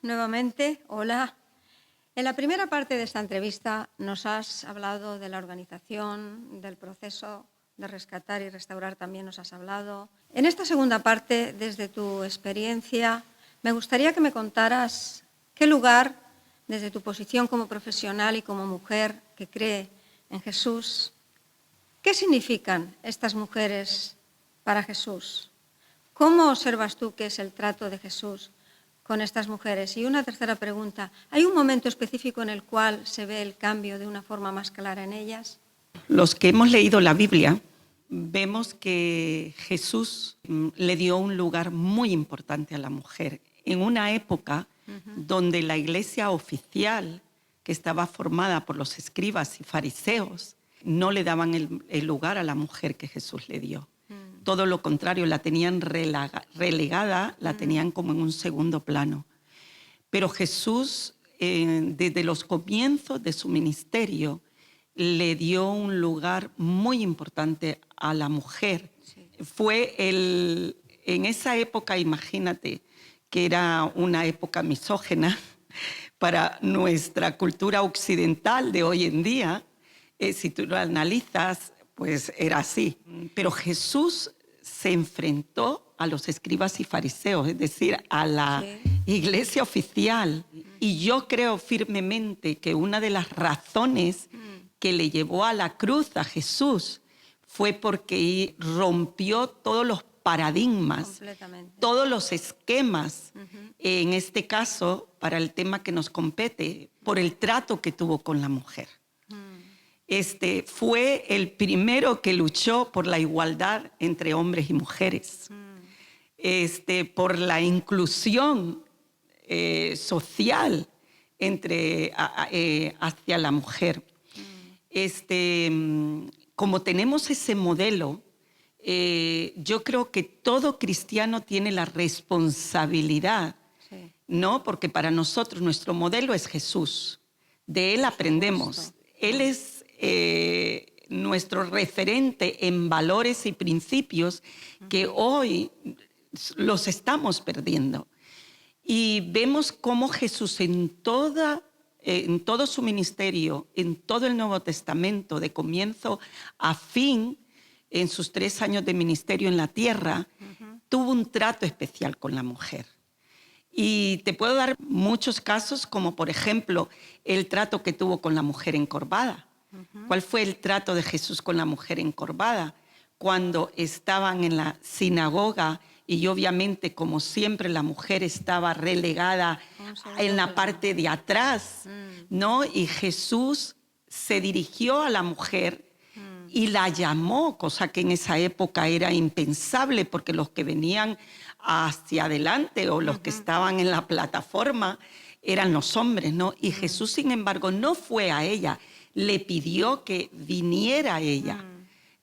nuevamente. Hola. En la primera parte de esta entrevista nos has hablado de la organización, del proceso de rescatar y restaurar, también nos has hablado. En esta segunda parte, desde tu experiencia, me gustaría que me contaras qué lugar, desde tu posición como profesional y como mujer que cree en Jesús, ¿qué significan estas mujeres para Jesús? ¿Cómo observas tú que es el trato de Jesús con estas mujeres? Y una tercera pregunta, ¿hay un momento específico en el cual se ve el cambio de una forma más clara en ellas? Los que hemos leído la Biblia, vemos que Jesús le dio un lugar muy importante a la mujer en una época donde la iglesia oficial, que estaba formada por los escribas y fariseos, no le daban el lugar a la mujer que Jesús le dio. Todo lo contrario, la tenían relegada, la tenían como en un segundo plano. Pero Jesús, desde los comienzos de su ministerio, le dio un lugar muy importante a la mujer. Sí. En esa época, imagínate, que era una época misógena para nuestra cultura occidental de hoy en día. Si tú lo analizas, pues era así. Pero Jesús se enfrentó a los escribas y fariseos, es decir, a la iglesia oficial. Y yo creo firmemente que una de las razones que le llevó a la cruz a Jesús fue porque rompió todos los paradigmas, todos los esquemas, en este caso, para el tema que nos compete, por el trato que tuvo con la mujer. Fue el primero que luchó por la igualdad entre hombres y mujeres, por la inclusión social hacia la mujer. Como tenemos ese modelo, yo creo que todo cristiano tiene la responsabilidad, ¿no? Porque para nosotros nuestro modelo es Jesús. De Él aprendemos. Él es nuestro referente en valores y principios que hoy los estamos perdiendo. Y vemos cómo Jesús en todo su ministerio, en todo el Nuevo Testamento, de comienzo a fin, en sus 3 años de ministerio en la tierra, tuvo un trato especial con la mujer. Y te puedo dar muchos casos, como por ejemplo, el trato que tuvo con la mujer encorvada. ¿Cuál fue el trato de Jesús con la mujer encorvada? Cuando estaban en la sinagoga y obviamente, como siempre, la mujer estaba relegada en la parte de atrás, ¿no? Y Jesús se dirigió a la mujer y la llamó, cosa que en esa época era impensable, porque los que venían hacia adelante o los que estaban en la plataforma eran los hombres, ¿no? Y Jesús, sin embargo, no fue a ella, le pidió que viniera ella.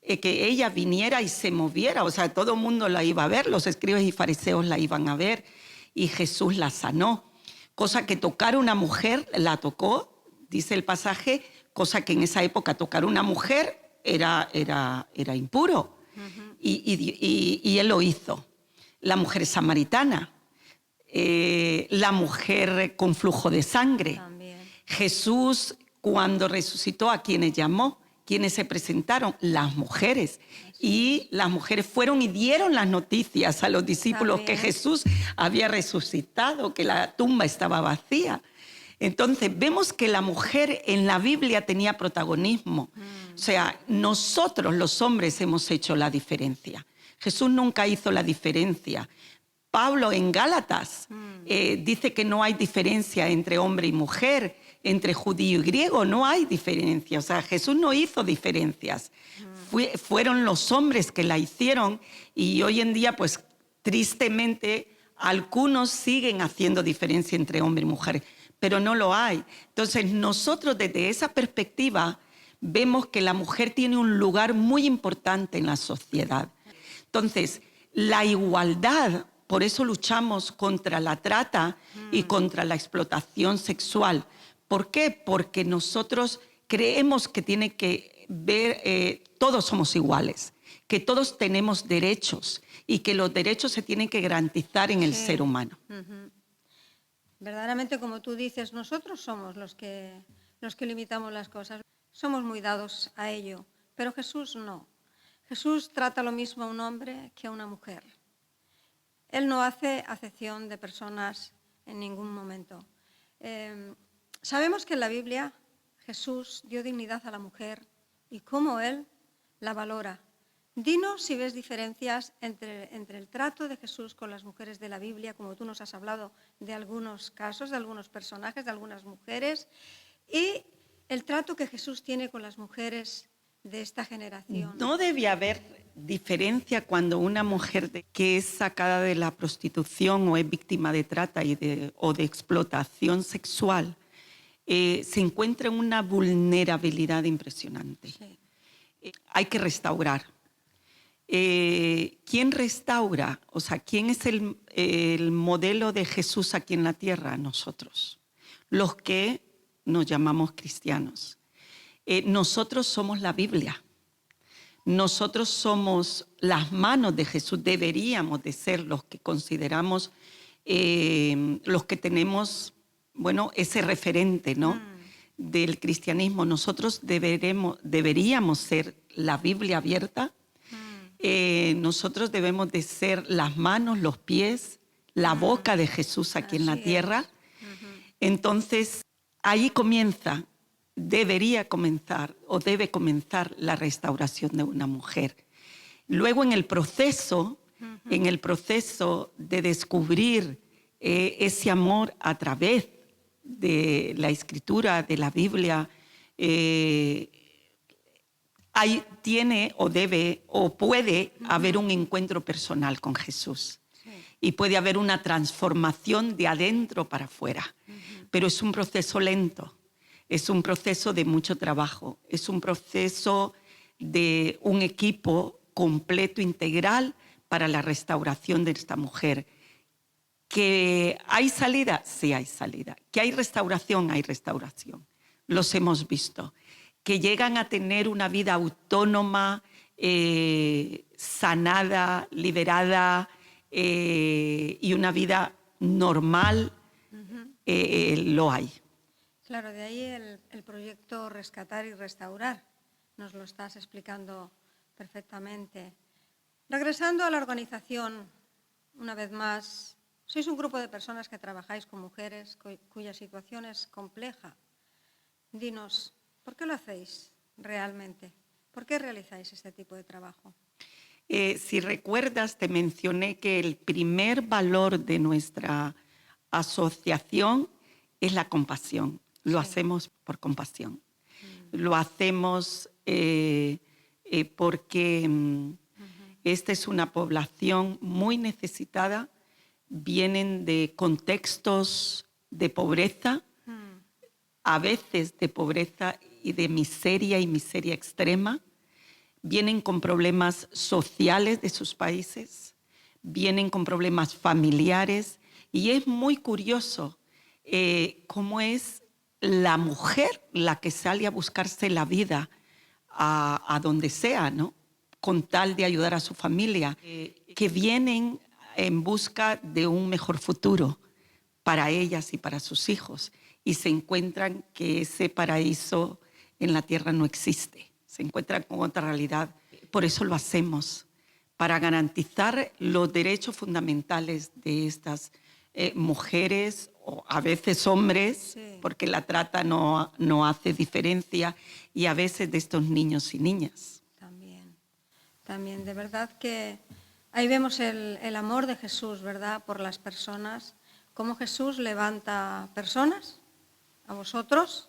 Que ella viniera y se moviera, o sea, todo el mundo la iba a ver, los escribas y fariseos la iban a ver, y Jesús la sanó. Cosa que tocar a una mujer, la tocó, dice el pasaje, cosa que en esa época tocar a una mujer era impuro, y él lo hizo. La mujer samaritana, la mujer con flujo de sangre. También. Jesús, cuando resucitó, ¿a quienes llamó? ¿Quiénes se presentaron? Las mujeres. Y las mujeres fueron y dieron las noticias a los discípulos que Jesús había resucitado, que la tumba estaba vacía. Entonces, vemos que la mujer en la Biblia tenía protagonismo. O sea, nosotros los hombres hemos hecho la diferencia. Jesús nunca hizo la diferencia. Pablo en Gálatas dice que no hay diferencia entre hombre y mujer, entre judío y griego, no hay diferencia. O sea, Jesús no hizo diferencias. Fueron los hombres que la hicieron, y hoy en día, pues, tristemente, algunos siguen haciendo diferencia entre hombre y mujer, pero no lo hay. Entonces, nosotros desde esa perspectiva vemos que la mujer tiene un lugar muy importante en la sociedad. Entonces, la igualdad, por eso luchamos contra la trata y contra la explotación sexual. ¿Por qué? Porque nosotros creemos que tiene que ver, todos somos iguales, que todos tenemos derechos y que los derechos se tienen que garantizar en el ser humano. Verdaderamente, como tú dices, nosotros somos los que limitamos las cosas. Somos muy dados a ello, pero Jesús no. Jesús trata lo mismo a un hombre que a una mujer. Él no hace acepción de personas en ningún momento. Sabemos que en la Biblia Jesús dio dignidad a la mujer y cómo Él la valora. Dinos si ves diferencias entre el trato de Jesús con las mujeres de la Biblia, como tú nos has hablado de algunos casos, de algunos personajes, de algunas mujeres, y el trato que Jesús tiene con las mujeres de esta generación. No debe haber diferencia cuando una mujer que es sacada de la prostitución o es víctima de trata o de explotación sexual se encuentra en una vulnerabilidad impresionante. Sí. Hay que restaurar. ¿Quién restaura? O sea, ¿quién es el modelo de Jesús aquí en la tierra? Nosotros, los que nos llamamos cristianos. Nosotros somos la Biblia. Nosotros somos las manos de Jesús. Deberíamos de ser los que consideramos, los que tenemos, bueno, ese referente, ¿no? Del cristianismo. Nosotros deberíamos ser la Biblia abierta. Nosotros debemos de ser las manos, los pies, la boca de Jesús aquí en la tierra. Entonces, ahí debería comenzar o debe comenzar la restauración de una mujer. Luego en el proceso de descubrir ese amor a través de la Escritura, de la Biblia, ahí tiene o debe o puede haber un encuentro personal con Jesús. Sí. Y puede haber una transformación de adentro para afuera. Pero es un proceso lento. Es un proceso de mucho trabajo, es un proceso de un equipo completo, integral, para la restauración de esta mujer. ¿Que hay salida? Sí hay salida. ¿Que hay restauración? Hay restauración. Los hemos visto. Que llegan a tener una vida autónoma, sanada, liberada y una vida normal, lo hay. Claro, de ahí el proyecto Rescatar y Restaurar. Nos lo estás explicando perfectamente. Regresando a la organización, una vez más, sois un grupo de personas que trabajáis con mujeres cuya situación es compleja. Dinos, ¿por qué lo hacéis realmente? ¿Por qué realizáis este tipo de trabajo? Si recuerdas, te mencioné que el primer valor de nuestra asociación es la compasión. Lo hacemos por compasión. Lo hacemos porque esta es una población muy necesitada. Vienen de contextos de pobreza, a veces de pobreza y de miseria y miseria extrema. Vienen con problemas sociales de sus países, vienen con problemas familiares. Y es muy curioso cómo es la mujer la que sale a buscarse la vida a donde sea, ¿no? Con tal de ayudar a su familia, que vienen en busca de un mejor futuro para ellas y para sus hijos, y se encuentran que ese paraíso en la tierra no existe, se encuentran con otra realidad. Por eso lo hacemos, para garantizar los derechos fundamentales de estas mujeres, o a veces hombres, sí, porque la trata no hace diferencia, y a veces de estos niños y niñas. También, de verdad que ahí vemos el amor de Jesús, ¿verdad?, por las personas, cómo Jesús levanta personas, a vosotros,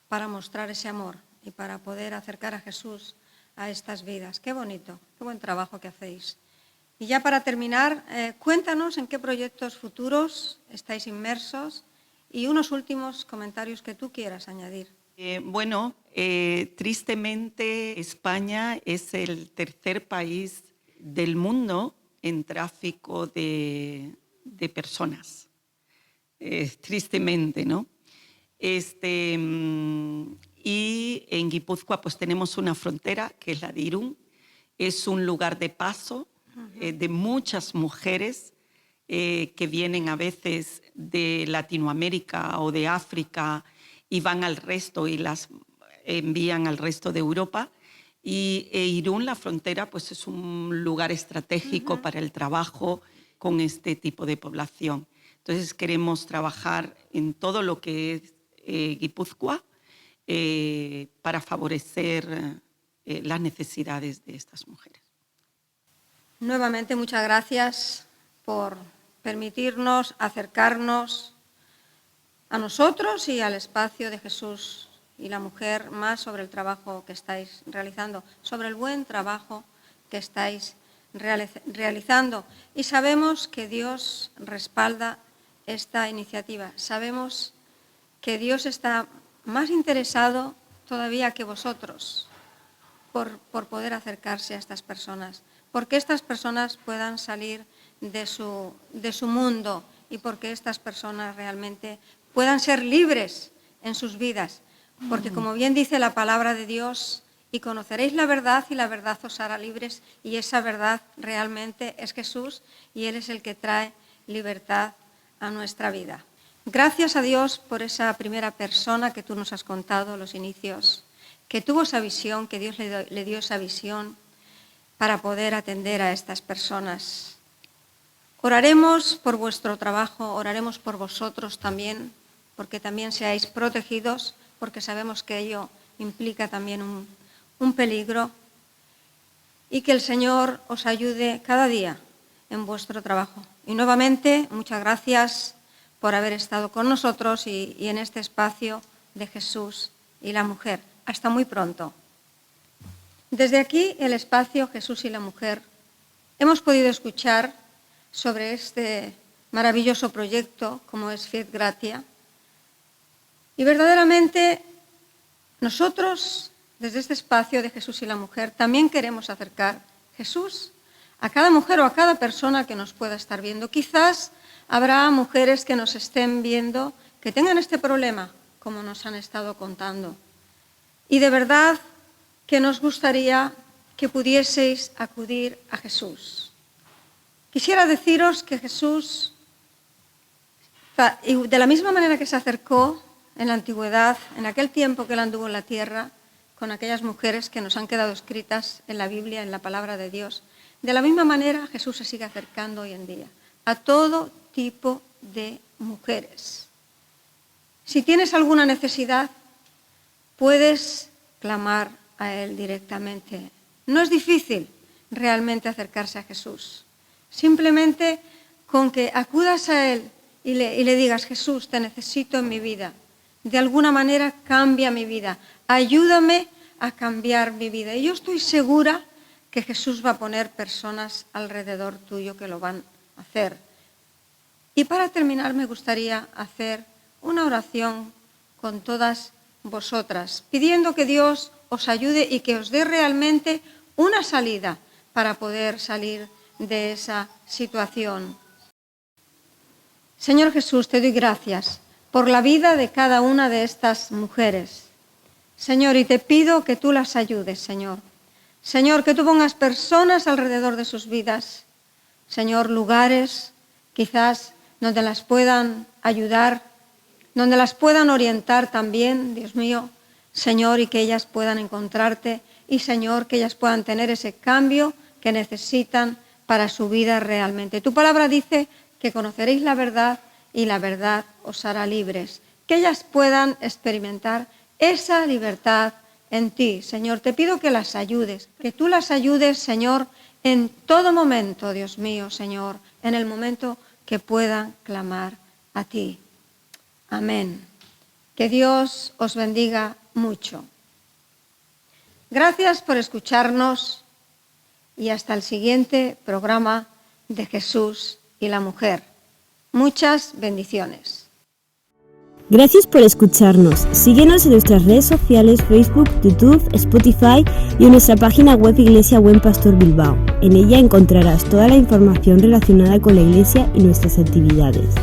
para mostrar ese amor y para poder acercar a Jesús a estas vidas. Qué bonito, qué buen trabajo que hacéis. Y ya para terminar, cuéntanos en qué proyectos futuros estáis inmersos y unos últimos comentarios que tú quieras añadir. Tristemente España es el tercer país del mundo en tráfico de personas. Tristemente, ¿no? Y en Guipúzcoa pues tenemos una frontera que es la de Irún. Es un lugar de paso de muchas mujeres que vienen a veces de Latinoamérica o de África y van al resto y las envían al resto de Europa. Y Irún, la frontera, pues es un lugar estratégico para el trabajo con este tipo de población. Entonces queremos trabajar en todo lo que es Guipúzcoa para favorecer las necesidades de estas mujeres. Nuevamente, muchas gracias por permitirnos acercarnos a nosotros y al espacio de Jesús y la mujer más sobre el trabajo que estáis realizando, sobre el buen trabajo que estáis realizando. Y sabemos que Dios respalda esta iniciativa. Sabemos que Dios está más interesado todavía que vosotros por poder acercarse a estas personas, porque estas personas puedan salir de su mundo y porque estas personas realmente puedan ser libres en sus vidas. Porque como bien dice la palabra de Dios, y conoceréis la verdad y la verdad os hará libres, y esa verdad realmente es Jesús y Él es el que trae libertad a nuestra vida. Gracias a Dios por esa primera persona que tú nos has contado, los inicios, que tuvo esa visión, que Dios le dio esa visión para poder atender a estas personas. Oraremos por vuestro trabajo, oraremos por vosotros también, porque también seáis protegidos, porque sabemos que ello implica también un peligro, y que el Señor os ayude cada día en vuestro trabajo. Y nuevamente, muchas gracias por haber estado con nosotros y en este espacio de Jesús y la mujer. Hasta muy pronto. Desde aquí, el espacio Jesús y la mujer, hemos podido escuchar sobre este maravilloso proyecto como es Fiat Gratia. Y verdaderamente nosotros, desde este espacio de Jesús y la mujer, también queremos acercar Jesús a cada mujer o a cada persona que nos pueda estar viendo. Quizás habrá mujeres que nos estén viendo que tengan este problema, como nos han estado contando. Y de verdad que nos gustaría que pudieseis acudir a Jesús. Quisiera deciros que Jesús, de la misma manera que se acercó en la antigüedad, en aquel tiempo que Él anduvo en la tierra, con aquellas mujeres que nos han quedado escritas en la Biblia, en la palabra de Dios, de la misma manera Jesús se sigue acercando hoy en día a todo tipo de mujeres. Si tienes alguna necesidad, puedes clamar a Él directamente. No es difícil realmente acercarse a Jesús. Simplemente con que acudas a Él y le digas: Jesús, te necesito en mi vida. De alguna manera cambia mi vida. Ayúdame a cambiar mi vida. Y yo estoy segura que Jesús va a poner personas alrededor tuyo que lo van a hacer. Y para terminar, me gustaría hacer una oración con todas vosotras, pidiendo que Dios os ayude y que os dé realmente una salida para poder salir de esa situación. Señor Jesús, te doy gracias por la vida de cada una de estas mujeres. Señor, y te pido que tú las ayudes, Señor. Señor, que tú pongas personas alrededor de sus vidas. Señor, lugares quizás donde las puedan ayudar, donde las puedan orientar también, Dios mío, Señor, y que ellas puedan encontrarte y, Señor, que ellas puedan tener ese cambio que necesitan para su vida realmente. Tu palabra dice que conoceréis la verdad y la verdad os hará libres. Que ellas puedan experimentar esa libertad en ti, Señor. Te pido que las ayudes, que tú las ayudes, Señor, en todo momento, Dios mío, Señor, en el momento que puedan clamar a ti. Amén. Que Dios os bendiga mucho. Gracias por escucharnos y hasta el siguiente programa de Jesús y la mujer. Muchas bendiciones. Gracias por escucharnos. Síguenos en nuestras redes sociales, Facebook, YouTube, Spotify y en nuestra página web Iglesia Buen Pastor Bilbao. En ella encontrarás toda la información relacionada con la Iglesia y nuestras actividades.